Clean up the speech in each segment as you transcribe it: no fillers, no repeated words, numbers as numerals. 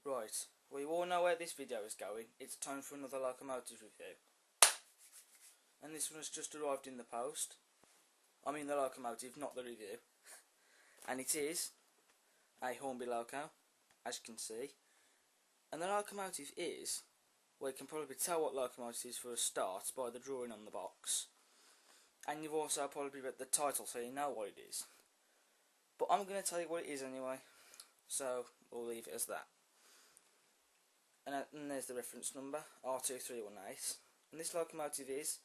Right, well you all know where this video is going. It's time for another locomotive review. And this one has just arrived in the post. I mean the locomotive, not the review. And it is a Hornby loco, as you can see. And the locomotive is, well you can probably tell what locomotive it is for a start by the drawing on the box. And you've also probably read the title so you know what it is. But I'm going to tell you what it is anyway. So we'll leave it as that. And there's the reference number, R2318. And this locomotive is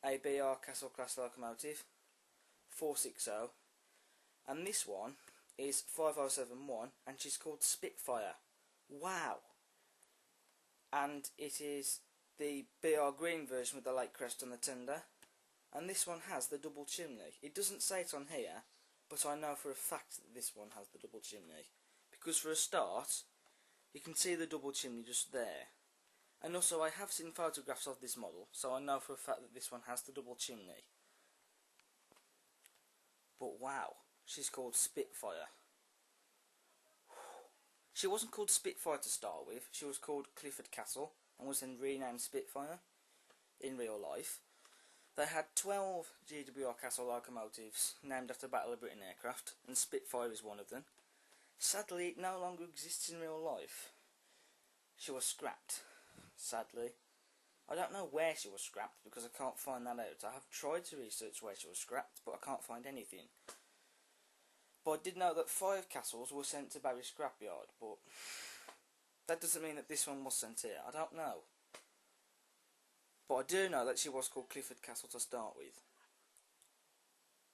a GWR Castle class locomotive, 460. And this one is 5071, and she's called Spitfire. Wow! And it is the BR green version with the light crest on the tender. And this one has the double chimney. It doesn't say it on here, but I know for a fact that this one has the double chimney. Because for a start, you can see the double chimney just there. And also I have seen photographs of this model, so I know for a fact that this one has the double chimney. But wow, she's called Spitfire. She wasn't called Spitfire to start with, she was called Clifford Castle, and was then renamed Spitfire in real life. They had 12 GWR Castle locomotives named after Battle of Britain aircraft, and Spitfire is one of them. Sadly, it no longer exists in real life. She was scrapped, sadly. I don't know where she was scrapped because I can't find that out. I have tried to research where she was scrapped, but I can't find anything. But I did know that 5 castles were sent to Barry Scrapyard, but that doesn't mean that this one was sent here. I don't know. But I do know that she was called Clifford Castle to start with.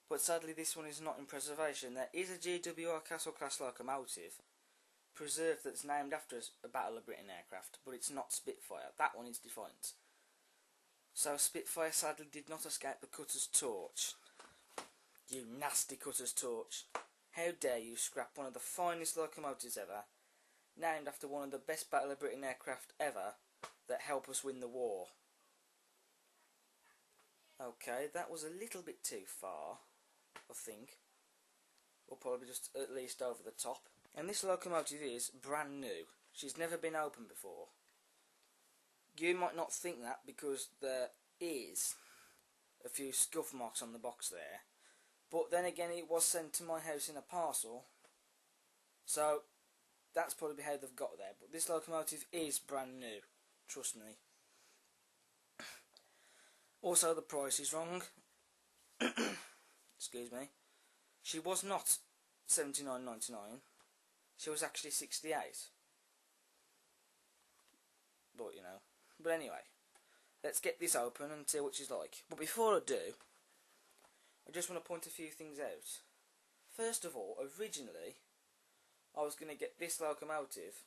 But sadly this one is not in preservation. There is a GWR Castle class locomotive preserved that's named after a Battle of Britain aircraft, but it's not Spitfire. That one is defunct. So Spitfire sadly did not escape the cutter's torch. You nasty cutter's torch. How dare you scrap one of the finest locomotives ever, named after one of the best Battle of Britain aircraft ever, that helped us win the war. Okay, that was a little bit too far, I think. Or probably just at least over the top. And this locomotive is brand new. She's never been opened before. You might not think that because there is a few scuff marks on the box there. But then again, it was sent to my house in a parcel. So that's probably how they've got there. But this locomotive is brand new. Trust me. Also, the price is wrong. Excuse me. She was not $79.99. She was actually $68. But you know. But anyway, let's get this open and see what she's like. But before I do, I just want to point a few things out. First of all, originally, I was going to get this locomotive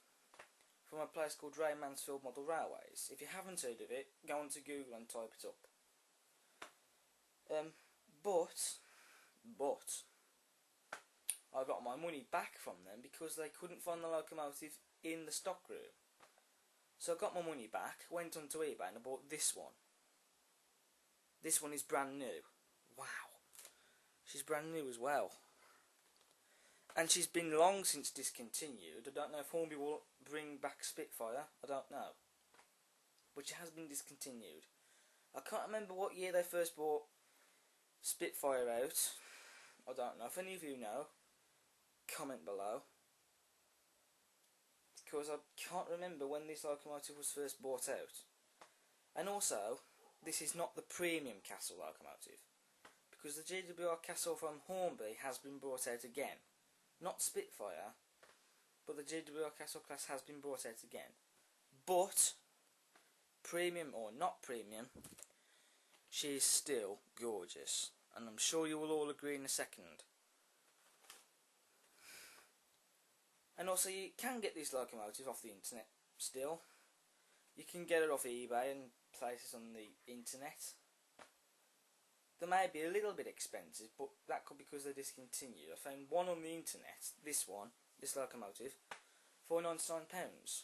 from a place called Ray Mansfield Model Railways. If you haven't heard of it, go onto Google and type it up. But I got my money back from them because they couldn't find the locomotive in the stock room. So I got my money back, went onto eBay and I bought this one. This one is brand new. Wow. She's brand new as well. And she's been long since discontinued. I don't know if Hornby will bring back Spitfire. I don't know. But she has been discontinued. I can't remember what year they first brought Spitfire out. I don't know. If any of you know, comment below. Because I can't remember when this locomotive was first bought out. And also, this is not the premium Castle locomotive. Because the GWR Castle from Hornby has been brought out again. Not Spitfire, but the GWR Castle class has been brought out again. But, premium or not premium, she's still gorgeous. And I'm sure you will all agree in a second. And also you can get this locomotive off the internet still. You can get it off eBay and places on the internet. They may be a little bit expensive, but that could be because they're discontinued. I found one on the internet, this locomotive, for £99.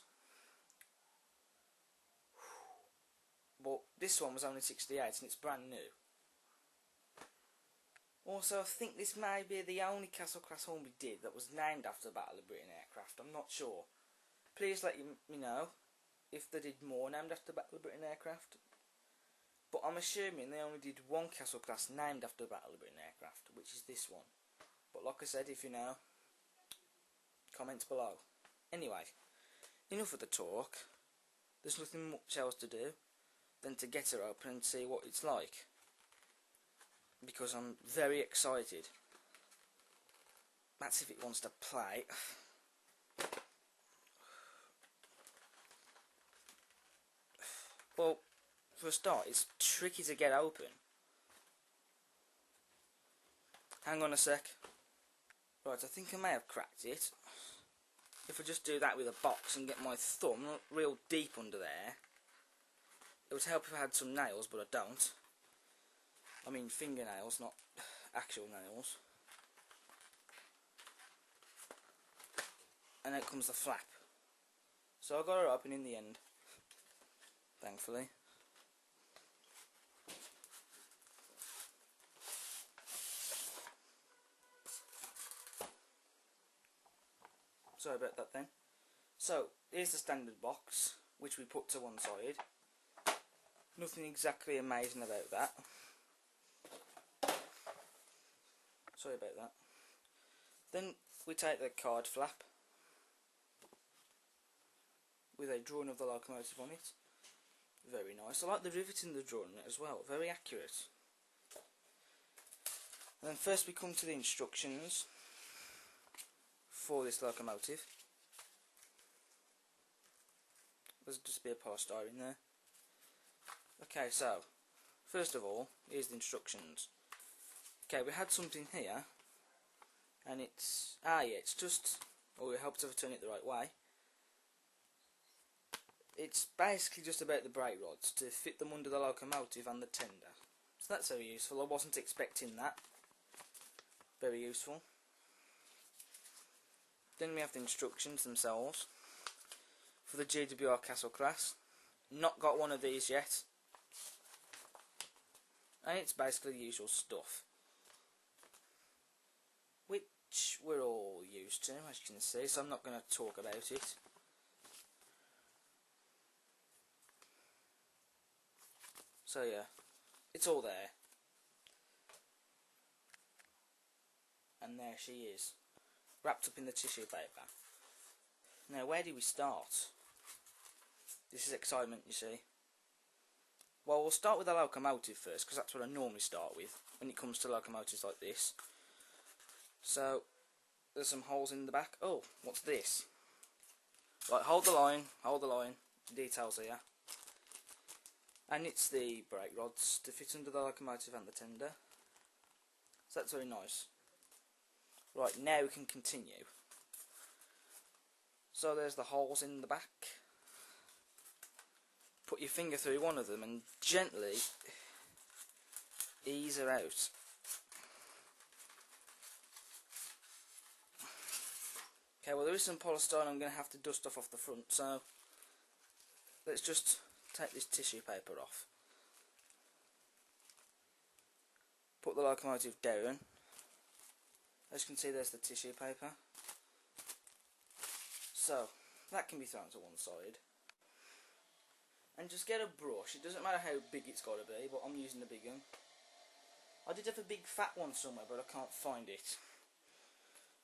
But this one was only 68 and it's brand new. Also, I think this may be the only Castle class Hornby did that was named after Battle of Britain aircraft. I'm not sure. please let me know if they did more named after Battle of Britain aircraft. But I'm assuming they only did one Castle class named after the Battle of Britain aircraft, which is this one. But like I said, if you know, comment below. Anyway, enough of the talk. There's nothing much else to do than to get her open and see what it's like. Because I'm very excited. That's if it wants to play. Well, for a start, it's tricky to get open. Hang on a sec. Right, I think I may have cracked it. If I just do that with a box and get my thumb real deep under there, it would help if I had some nails, but I don't. I mean fingernails, not actual nails. And out comes the flap. So I got her open in the end, thankfully. Sorry about that then. So, here's the standard box, which we put to one side. Nothing exactly amazing about that. Sorry about that. Then we take the card flap with a drawing of the locomotive on it. Very nice. I like the riveting they've drawn on it as well. Very accurate. And then first we come to the instructions for this locomotive. There's just a bit of polystyrene there. Okay, so first of all, here's the instructions. Okay, we had something here, and it's it's just, we hope to turn it the right way. It's basically just about the brake rods to fit them under the locomotive and the tender. So that's very useful. I wasn't expecting that. Very useful. Then we have the instructions themselves for the GWR Castle class. Not got one of these yet. And it's basically the usual stuff, which we're all used to, as you can see, so I'm not going to talk about it. So yeah, it's all there. And there she is, wrapped up in the tissue paper. Now, where do we start? This is excitement, you see. Well, we'll start with the locomotive first, because that's what I normally start with when it comes to locomotives like this. So, there's some holes in the back. Oh, what's this? Right, hold the line, details here. And it's the brake rods to fit under the locomotive and the tender. So that's very nice. Right, now we can continue. So there's the holes in the back. Put your finger through one of them and gently ease her out. Okay, well there is some polystyrene I'm going to have to dust off the front, so let's just take this tissue paper off. Put the locomotive down. As you can see, there's the tissue paper. So that can be thrown to one side. And just get a brush. It doesn't matter how big it's got to be, but I'm using the big one. I did have a big fat one somewhere, but I can't find it.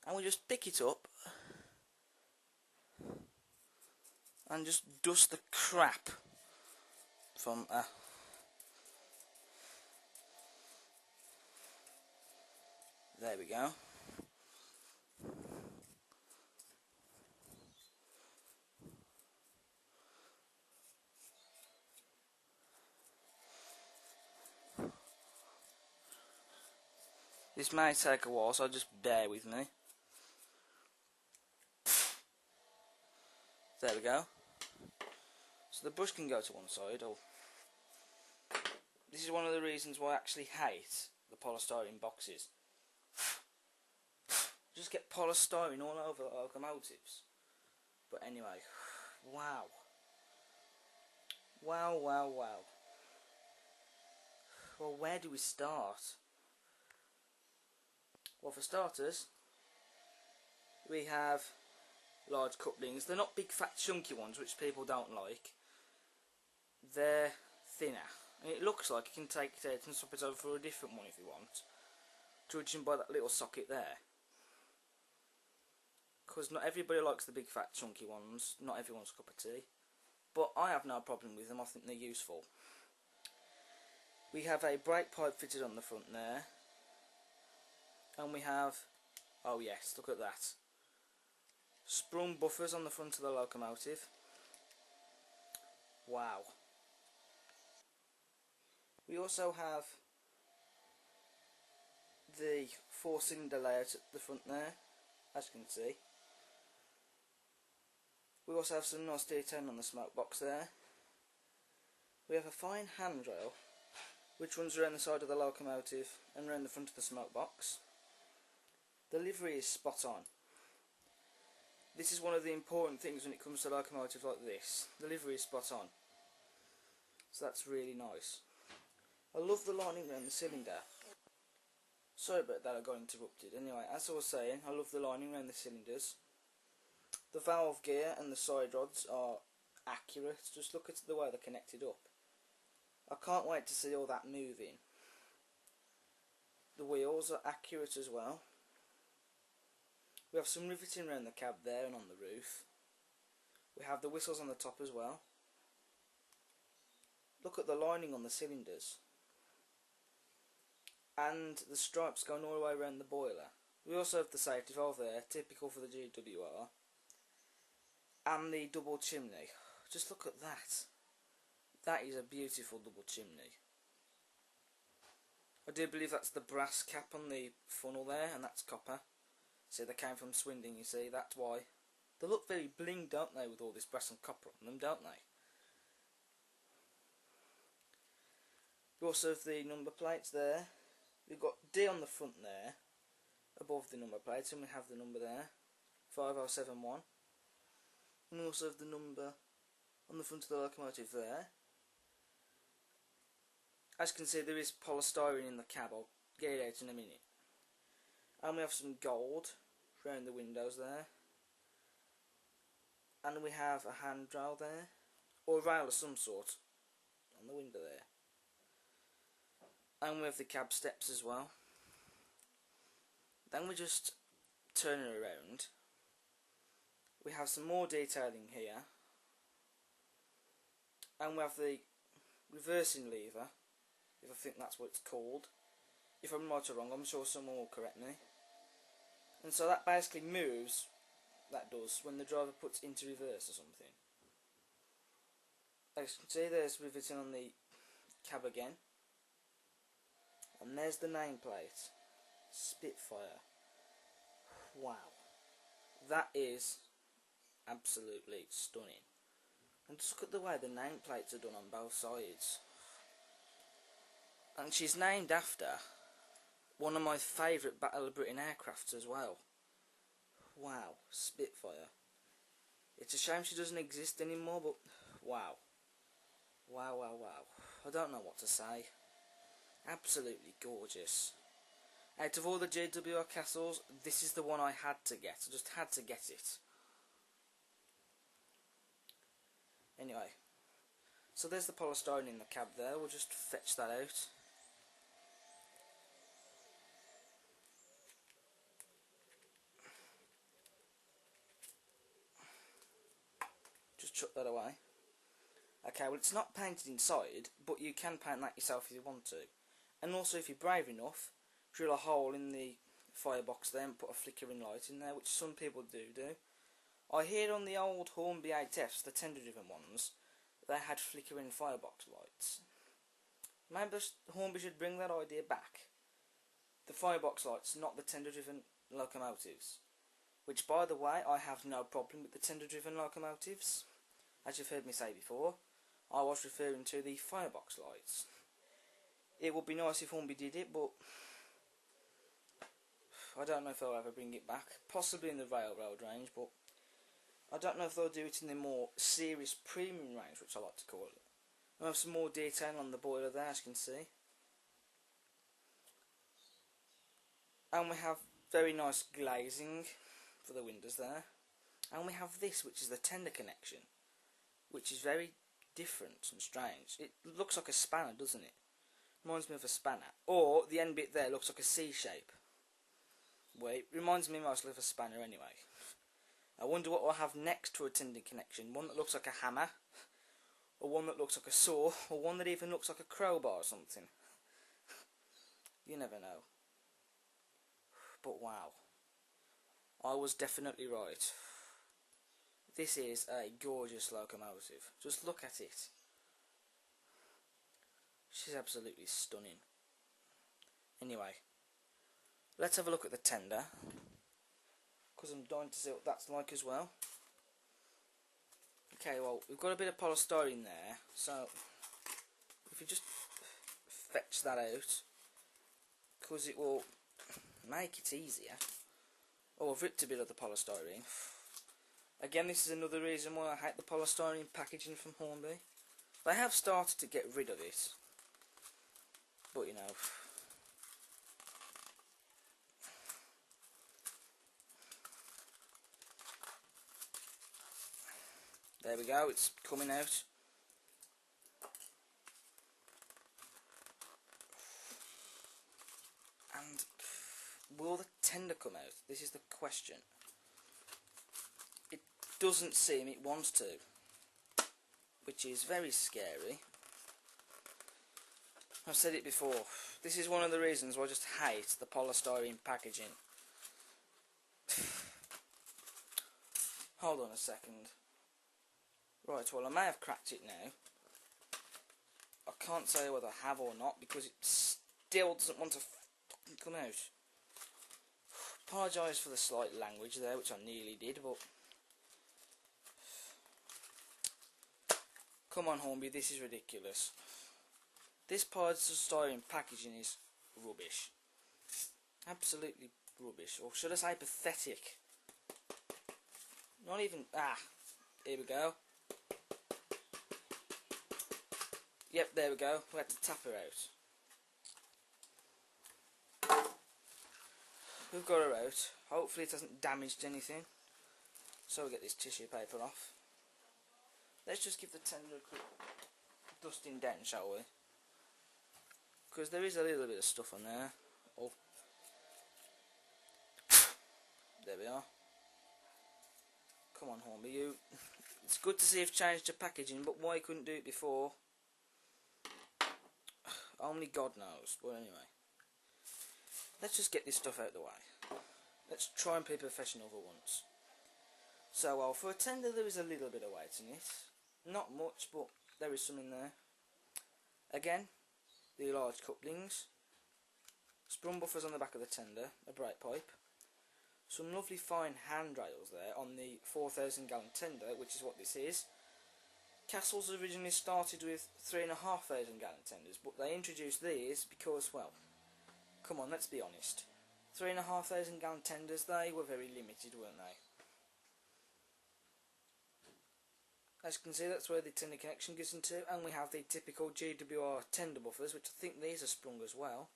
And we just pick it up and just dust the crap from there we go. This may take a while, so just bear with me. There we go. So the brush can go to one side. This is one of the reasons why I actually hate the polystyrene boxes. Just get polystyrene all over the locomotives. But anyway, wow. Wow, wow, wow. Well, where do we start? Well, for starters, we have large couplings. They're not big fat chunky ones which people don't like. They're thinner. And it looks like you can take it out and swap it over for a different one if you want, judging by that little socket there. Because not everybody likes the big fat chunky ones, not everyone's cup of tea. But I have no problem with them, I think they're useful. We have a brake pipe fitted on the front there. And we have, oh yes, look at that. Sprung buffers on the front of the locomotive. Wow. We also have the 4-cylinder layout at the front there, as you can see. We also have some nice detailing on the smoke box there. We have a fine handrail which runs around the side of the locomotive and around the front of the smoke box. The livery is spot on. This is one of the important things when it comes to locomotives like this. The livery is spot on. So that's really nice. I love the lining around the cylinder. Sorry about that, I got interrupted. Anyway, as I was saying, I love the lining around the cylinders. The valve gear and the side rods are accurate. Just look at the way they're connected up. I can't wait to see all that moving. The wheels are accurate as well. We have some riveting around the cab there and on the roof. We have the whistles on the top as well. Look at the lining on the cylinders. And the stripes going all the way around the boiler. We also have the safety valve there, typical for the GWR. And the double chimney. Just look at that. That is a beautiful double chimney. I do believe that's the brass cap on the funnel there, and that's copper. See, they came from Swindon, you see, that's why. They look very bling, don't they, with all this brass and copper on them, don't they? We also have the number plates there. We've got D on the front there, above the number plates, and we have the number there, 5071. And we also have the number on the front of the locomotive there. As you can see, there is polystyrene in the cab. I'll get it out in a minute. And we have some gold around the windows there. And we have a handrail there, or a rail of some sort, on the window there. And we have the cab steps as well. Then we just turn it around. We have some more detailing here. And we have the reversing lever, if I think that's what it's called. If I'm right or wrong, I'm sure someone will correct me. And so that basically moves, that does, when the driver puts into reverse or something. As you can see, there's riveting on the cab again. And there's the nameplate. Spitfire. Wow. That is absolutely stunning. And just look at the way the nameplates are done on both sides. And she's named after one of my favourite Battle of Britain aircrafts as well. Wow, Spitfire. It's a shame she doesn't exist anymore, but wow. Wow, wow, wow. I don't know what to say. Absolutely gorgeous. Out of all the GWR Castles, this is the one I had to get. I just had to get it. Anyway, so there's the polystyrene in the cab there. We'll just fetch that out. Just chuck that away. Okay, well, it's not painted inside, but you can paint that yourself if you want to. And also, if you're brave enough, drill a hole in the firebox there and put a flickering light in there, which some people do. I hear on the old Hornby 8Fs, the tender-driven ones, they had flickering firebox lights. Maybe Hornby should bring that idea back. The firebox lights, not the tender-driven locomotives. Which, by the way, I have no problem with the tender-driven locomotives. As you've heard me say before, I was referring to the firebox lights. It would be nice if Hornby did it, but I don't know if they'll ever bring it back. Possibly in the railroad range, but I don't know if they'll do it in the more serious premium range, which I like to call it. I have some more detail on the boiler there, as you can see. And we have very nice glazing for the windows there. And we have this, which is the tender connection, which is very different and strange. It looks like a spanner, doesn't it? Reminds me of a spanner. Or the end bit there looks like a C shape. Well, it reminds me mostly of a spanner anyway. I wonder what we'll have next to a tender connection. One that looks like a hammer, or one that looks like a saw, or one that even looks like a crowbar or something. You never know. But wow, I was definitely right. This is a gorgeous locomotive. Just look at it. She's absolutely stunning. Anyway, let's have a look at the tender, because I'm dying to see what that's like as well. Okay, well, we've got a bit of polystyrene there, so if you just fetch that out, because it will make it easier. Oh, I've ripped a bit of the polystyrene. Again, this is another reason why I hate the polystyrene packaging from Hornby. They have started to get rid of it, but you know. There we go, it's coming out. And will the tender come out? This is the question. It doesn't seem it wants to, which is very scary. I've said it before, this is one of the reasons why I just hate the polystyrene packaging. Hold on a second. Right, well, I may have cracked it now. I can't say whether I have or not because it still doesn't want to come out. Apologise for the slight language there, which I nearly did, but come on, Hornby, this is ridiculous. This polystyrene packaging is rubbish. Absolutely rubbish, or should I say pathetic? Not even... here we go. Yep, there we go. We had to tap her out. We've got her out. Hopefully it hasn't damaged anything. So we'll get this tissue paper off. Let's just give the tender a quick dusting down, shall we? Because there is a little bit of stuff on there. Oh. There we are. Come on, Hornby, you. It's good to see you've changed your packaging, but why you couldn't do it before? Only God knows. But anyway, let's just get this stuff out of the way. Let's try and be professional for once. So, well, for a tender there is a little bit of weight in it. Not much, but there is some in there. Again, the large couplings, sprung buffers on the back of the tender, a brake pipe, some lovely fine handrails there on the 4,000 gallon tender, which is what this is. Castles originally started with 3,500 gallon tenders, but they introduced these because, well, come on, let's be honest. 3,500 gallon tenders, they were very limited, weren't they? As you can see, that's where the tender connection gets into, and we have the typical GWR tender buffers, which I think these are sprung as well.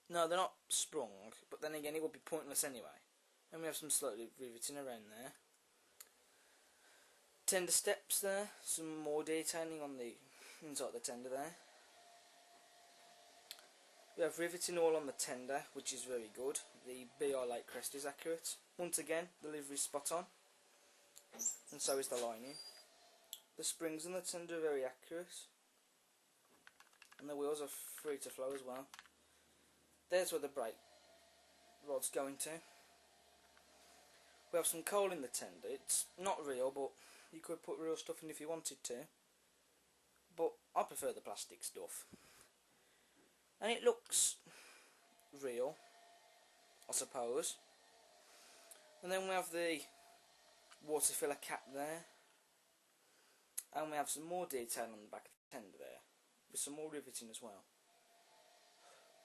No, they're not sprung, but then again it would be pointless anyway. And we have some slightly riveting around there. Tender steps there, some more detailing on the inside of the tender there. We have riveting all on the tender, which is very good. The BR Lake crest is accurate. Once again, the livery is spot on, and so is the lining. The springs on the tender are very accurate, and the wheels are free to flow as well. There's where the brake rod's going to. We have some coal in the tender. It's not real, but you could put real stuff in if you wanted to. But I prefer the plastic stuff. And it looks real, I suppose. And then we have the water filler cap there. And we have some more detail on the back of the tender there, with some more riveting as well.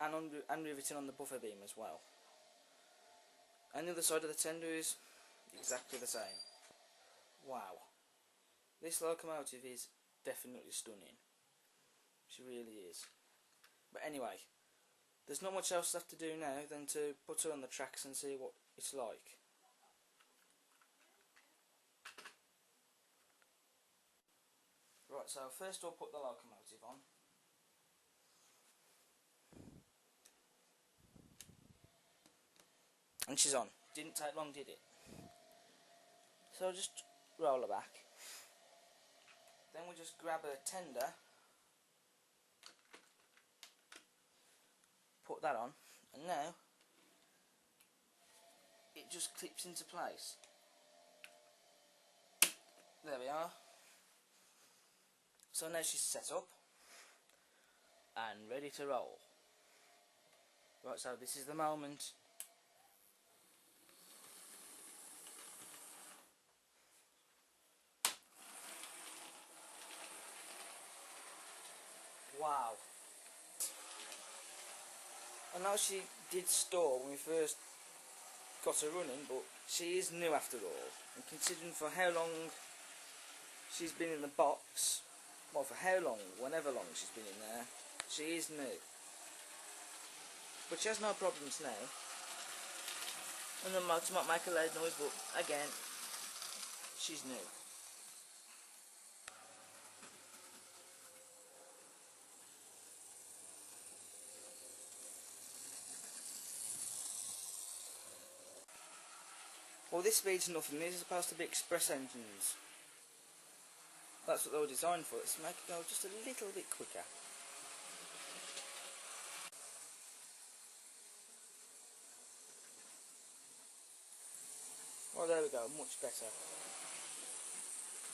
And riveting on the buffer beam as well. And the other side of the tender is exactly the same. Wow. This locomotive is definitely stunning. She really is. But anyway, there's not much else left to do now than to put her on the tracks and see what it's like. Right, so first we'll put the locomotive on. And she's on. Didn't take long, did it? So I'll just roll her back. Then we'll just grab a tender, put that on, and now it just clips into place. There we are. So now she's set up and ready to roll. Right, so this is the moment. Wow. I know she did stall when we first got her running, but she is new after all. And considering for how long she's been in the box, well, for how long, whenever long she's been in there, she is new. But she has no problems now. And the motor might make a loud noise, but again, she's new. Well, this speed's nothing. These are supposed to be express engines. That's what they were designed for. It's to make it go just a little bit quicker. Well, there we go, much better.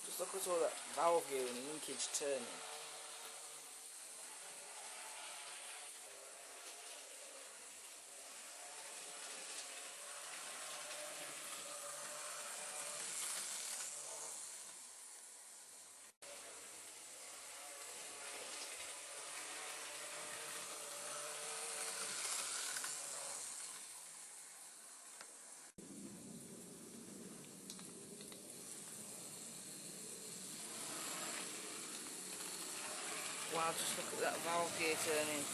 Just look at all that valve gear and the linkage turning. Wow, just look at that valve gear turning.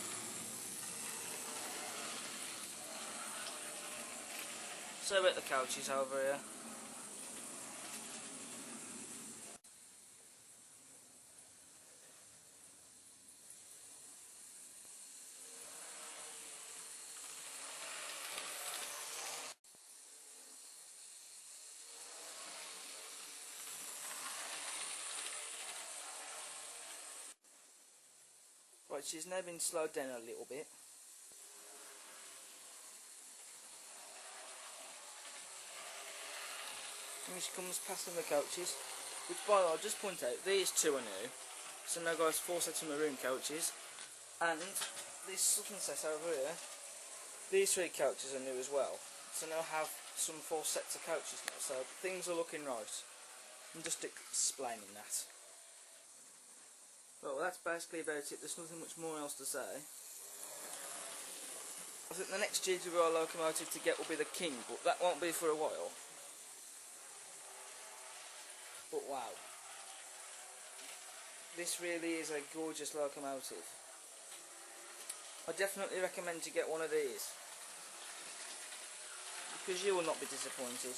So about the couches over here. Right, she's now been slowed down a little bit. And she comes past the coaches, which by the way, I'll just point out, these two are new. So now guys, 4 sets of maroon coaches, and this southern set over here, these 3 coaches are new as well. So now I have some 4 sets of coaches now, so things are looking right. I'm just explaining that. Well, that's basically about it. There's nothing much more else to say. I think the next GWR locomotive to get will be the King, but that won't be for a while. But wow, this really is a gorgeous locomotive. I definitely recommend you get one of these, because you will not be disappointed.